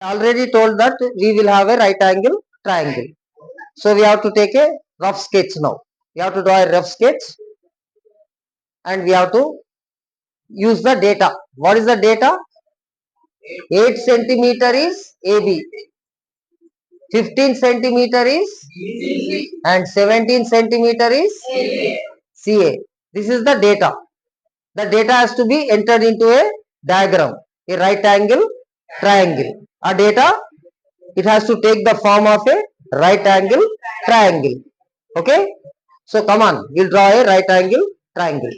I already told that we will have a right angle triangle. So we have to take a rough sketch now. We have to draw a rough sketch and we have to use the data. What is the data? 8 centimeter is AB, 15 centimeter is and 17 centimeter is CA. This is the data. The data has to be entered into a diagram, a right angle triangle. A data, it has to take the form of a right angle triangle. Okay, so come on, we'll draw a right angle triangle.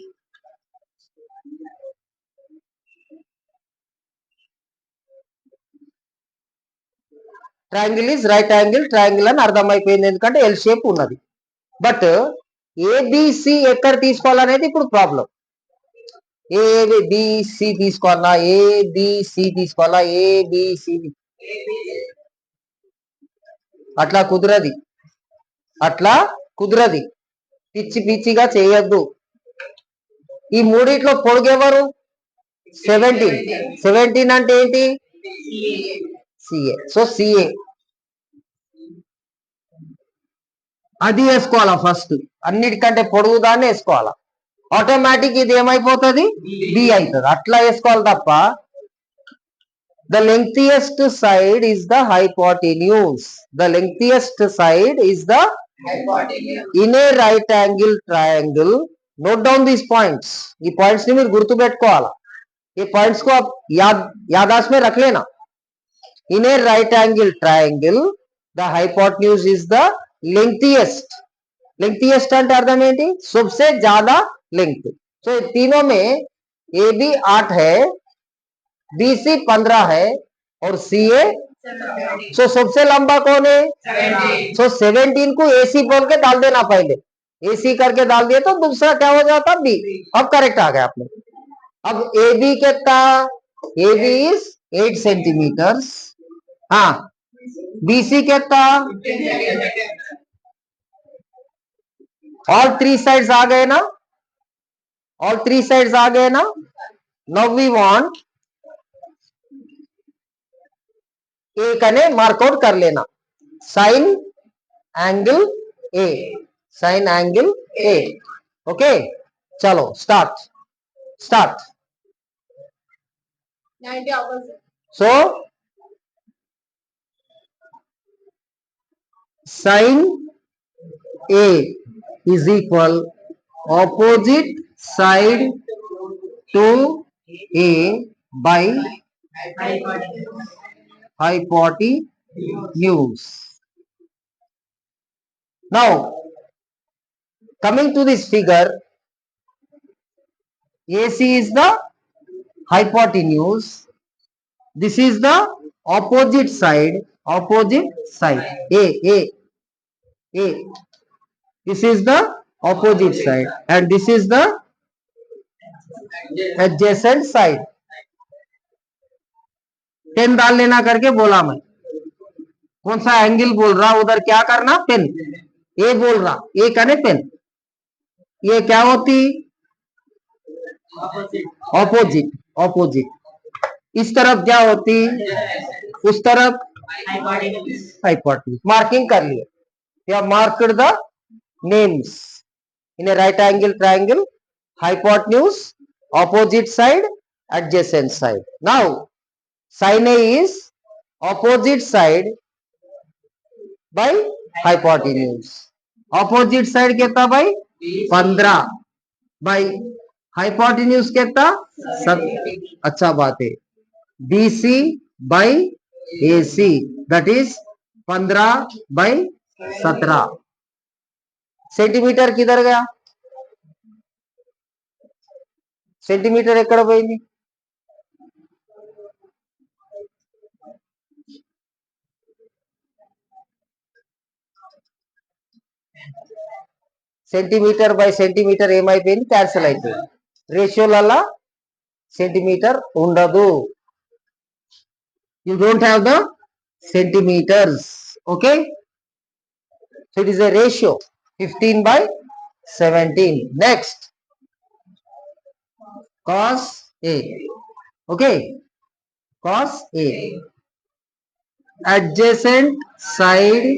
Triangle is right angle triangle అని అర్థమైపోయింది, ఎందుకంటే L shape ఉన్నది. But ABC ఎక్కడ తీసుకోవాలనేది ఇప్పుడు problem. ABC తీసుకోవాలా, ABC తీసుకోవాలా, ABC అట్లా కుదరది, అట్లా కుదరది. పిచ్చి పిచ్చిగా చేయొద్దు. ఈ మూడిట్లో పొడుగెవరు? 17. 17 అంటే ఏంటి? సిఏ. సో సిఏ అది వేసుకోవాలా ఫస్ట్, అన్నిటికంటే పొడుగు దాన్ని వేసుకోవాలా. ఆటోమేటిక్ ఇది ఏమైపోతుంది? బి అవుతుంది. అట్లా వేసుకోవాలి తప్ప the lengthiest side is the hypotenuse. The lengthiest side is the hypotenuse. In a right angle triangle, note down these points. ఈ పాయింట్స్ ని మీరు గుర్తు పెట్టుకోవాలా. ఈ పాయింట్స్ को आप याददाश्त में रख लेना. In a right angle triangle, the hypotenuse is the lengthiest. lengthiest అంటే అర్థం ఏంటి? सबसे ज्यादा length. so तीनों में AB 8 है, BC 15 है और CA सो सबसे लंबा कौन है? 17. 17 को AC बोल के डाल देना, पहले AC करके डाल दिए तो दूसरा क्या हो जाता? B. अब करेक्ट आ गया आपने. अब AB कितना? AB is 8 centimetre. हाँ, BC कितना? ऑल 3 साइड्स आ गए ना, ऑल 3 साइड्स आ गए ना. नाउ वी वांट एक अने मार्कआउट कर लेना, sine angle A, sine angle A. Okay, चलो start start. So sine A is equal opposite side to A by hypotenuse. Now coming to this figure, AC is the hypotenuse, this is the opposite side, A. This is the opposite side and this is the adjacent side. 10 डाल लेना करके बोला मैं. कौन सा angle बोल रहा, उधर क्या करना? पेन. ए बोल रहा, ए कने पेन. ये क्या होती? ऑपोजिट. ऑपोजिट. इस तरफ क्या होती? उस तरफ हाइपोटेन्यूज. मार्किंग कर लिए. You have marked the names in a right angle triangle: hypotenuse, opposite side, adjacent side. Now sin A is opposite side by hypotenuse. opposite side कितना भाई? 15 by hypotenuse कितना? 7. अच्छा बात है. BC by AC, that is 15 by 17. Centimetre किधर गया? Centimetre ఎక్కడ పోయింది? సెంటీమీటర్ బై సెంటీమీటర్ ఏమైపోయింది? క్యాన్సిల్ అయిపోయింది. రేషియోలల్లా సెంటీమీటర్ ఉండదు. You don't have the centimetres. Okay, so it is a ratio 15 by 17. Next cos A. Okay, cos A. adjacent side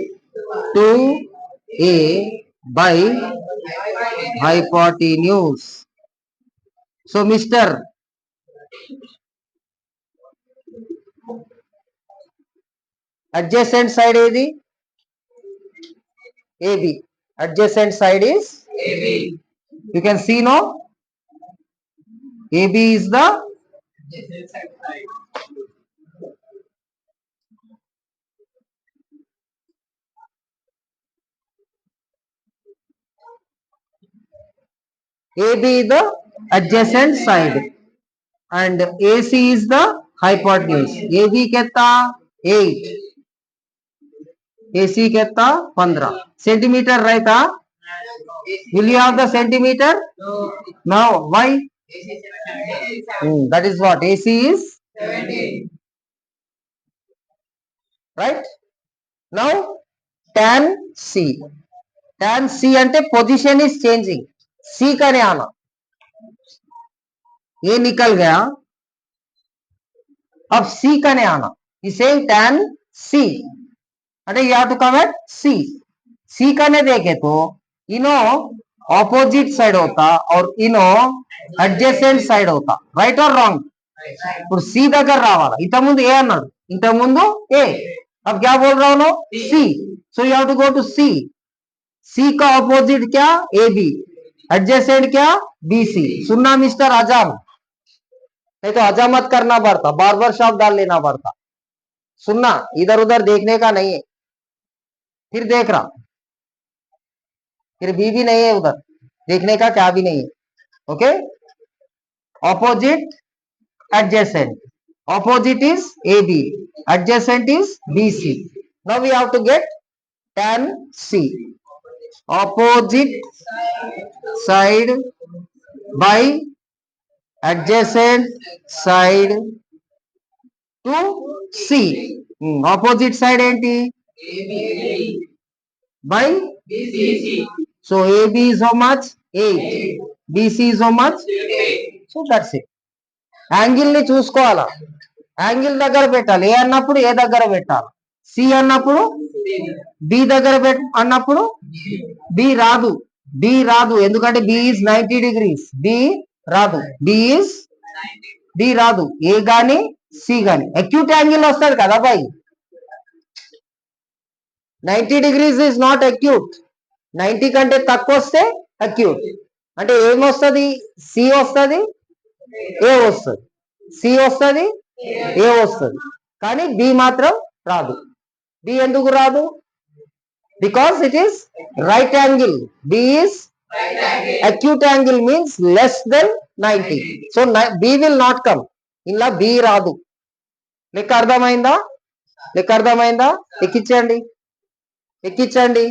to A by hypotenuse. So Mr. adjacent side ఏది? AB. Adjacent side is AB. You can see no? AB is the adjacent side. AB is the adjacent side and AC is the hypotenuse. AB कितना 8, AC कितना 15 centimeter रहता. Will you have the centimeter? No. Why? That is what AC is 17. Right? Now tan C. Tan C ante position is changing. C का नहीं आना. ये निकल गया. अब C का नहीं आना. He's saying tan C. अरे you have to come at C. C का नहीं देखे तो इनो opposite side होता और इनो adjacent side होता. Right or wrong? ఇప్పుడు C దగ్గర రావాలా. ఇంతకుముందు ఏ అన్నాడు, ఇంతకుముందు ఏ. अब क्या बोल रहा हूँ? C. So you have to go to C. C का opposite क्या? AB. Adjacent क्या? BC. सुनना मिस्टर आजाम, नहीं तो हजामत करना पड़ता, बार्बर शॉप डाल लेना पड़ता. सुनना, इधर उधर देखने का नहीं है. फिर देख रहा, फिर भी नहीं है उधर देखने का, क्या भी नहीं है. Okay. Opposite adjacent. Opposite is AB. Adjacent is BC. Now we have to get tan C. Opposite side by adjacent side to C. Opposite side ఏంటి? By BC. So AB is how much? 8. BC is how much? 8. So that's it. Angle ని చూసుకోవాలా. Angle దగ్గర పెట్టాలి. ఏ అన్నప్పుడు ఏ దగ్గర పెట్టాలి. C అన్నప్పుడు B దగ్గర అన్నప్పుడు బి రాదు. బి రాదు ఎందుకంటే బి ఈజ్ 90 degrees. బి రాదు. బి రాదు. ఏ గాని సి గాని అక్యూట్ యాంగిల్ వస్తుంది కదా బాయ్. 90 degrees ఈజ్ నాట్ అక్యూట్. 90 కంటే తక్కువ వస్తే అక్యూట్. అంటే ఏమొస్తుంది? సి వస్తుంది, ఏ వస్తుంది. సి వస్తుంది, ఏ వస్తుంది, కానీ బి మాత్రం రాదు. బి ఎందుకు రాదు? Because it is right angle. B is acute angle means less than 90. So B will not come. ఇలా బి రాదు. లెక్క అర్థమైందా? లెక్క అర్థమైందా? ఎక్కించండి, ఎక్కించండి.